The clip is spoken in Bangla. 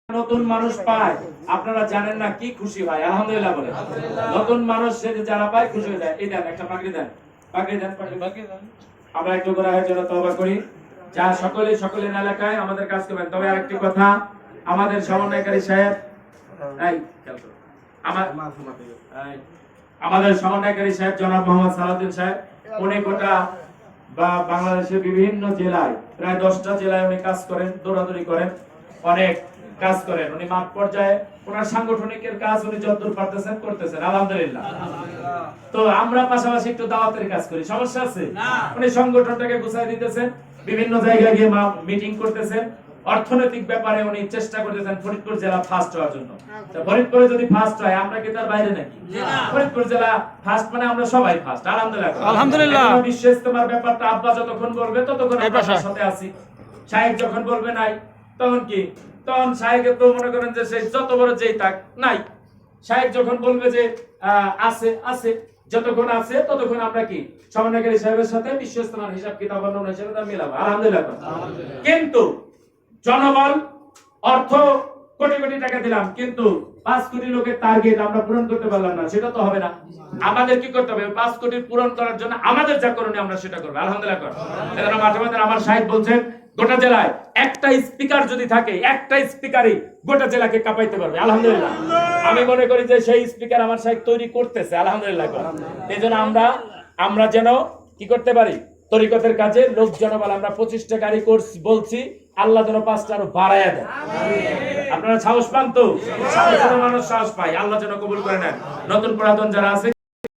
নতুন মানুষ পায় আপনারা জানেন না কি খুশি হয় আলহামদুলিল্লাহ বলেন। নতুন মানুষ যারা পায় খুশি হয়ে যায়। এই দেন একটা পাগড়ি দেন, পাগড়ি দেন, পাগড়ি দেন। আমরা একটু গুনাহের জন্য তওবা করি। যা সকলের এলাকায় আমাদের কাজ করবেন। তবে আরেকটি কথা, আমাদের সমন্বয়কারী সাহেব আমাদের সমন্বয়কারী সাহেব জনাব মোহাম্মদ সালাউদ্দিন সাহেব, উনি গোটা বাংলাদেশের বিভিন্ন জেলায় প্রায় 10টা জেলায় উনি কাজ করেন, দৌড়াদৌড়ি করেন, অনেক কাজ করেন। উনি মাঠ পর্যায়ে ওনার সাংগঠনিকের কাজ উনি যতদূর পারতেছেন করতেছেন আলহামদুলিল্লাহ। তো আমরা পাশাপাশি একটু দাওয়াতের কাজ করি, সমস্যা আছে? উনি সংগঠনটাকে গুছাই দিতেছেন, বিভিন্ন জায়গায় গিয়ে মিটিং করতেছেন, অর্থনৈতিক ব্যাপারে উনি চেষ্টা করতেছেন ফরিদপুর জেলা ফার্স্ট হওয়ার জন্য। তো ফরিদপুরে যদি ফার্স্ট হয় আমরা কি তার বাইরে নাকি? ফরিদপুর জেলা ফার্স্ট মানে আমরা সবাই ফার্স্ট আলহামদুলিল্লাহ। আলহামদুলিল্লাহ। বিশ্ব ইস্তেমার ব্যাপারটা আব্বা যতক্ষণ বলবে ততক্ষণ আমরা সাথে আছি। সাহেব যখন বলবে নাই তখন কি? তখন সাহেবের তো মনে করেন যে সেই যত বড় যেই থাক নাই, সাহেব যখন বলবে যে আছে আছে, যতক্ষণ আছে ততক্ষণ আমরা কি সমন্বয়কারী সাহেবের সাথে বিশ্ব ইস্তেমার হিসাব কিতাব অন্যান্য হিসাবে তা মিলাবো আলহামদুলিল্লাহ। কিন্তু জনবল অর্থ কোটি কোটি টাকা দিলাম, কিন্তু 5 কোটি লোকের টার্গেট আমরা পূরণ করতে পারলাম না, সেটা তো হবে না। আমাদের কি করতে হবে? 5 কোটি পূরণ করার জন্য আমাদের যা করণীয় আমরা সেটা করব আলহামদুলিল্লাহ। এজন্য মাঠে মাঠে আমার সাহেব বলছেন গোটা জেলায় একটা স্পিকার যদি থাকে, একটা স্পিকারই গোটা জেলাকে কাঁপাইতে পারবে আলহামদুলিল্লাহ। আমি মনে করি যে সেই স্পিকার আমার সাহেব তৈরি করতেছে আলহামদুলিল্লাহ। এজন্য আমরা যেন কি করতে পারি, তরিকতের কাজে লোক জনবল আমরা 25টা গাড়ি কোর্স বলছি, আল্লাহ যেন 5টা আরো বাড়ায়া দেয়। আপনারা সাহস পান তো? মানুষ সাহস পায়, আল্লাহ যেন কবুল করে নেন। নতুন পুরাতন যারা আছে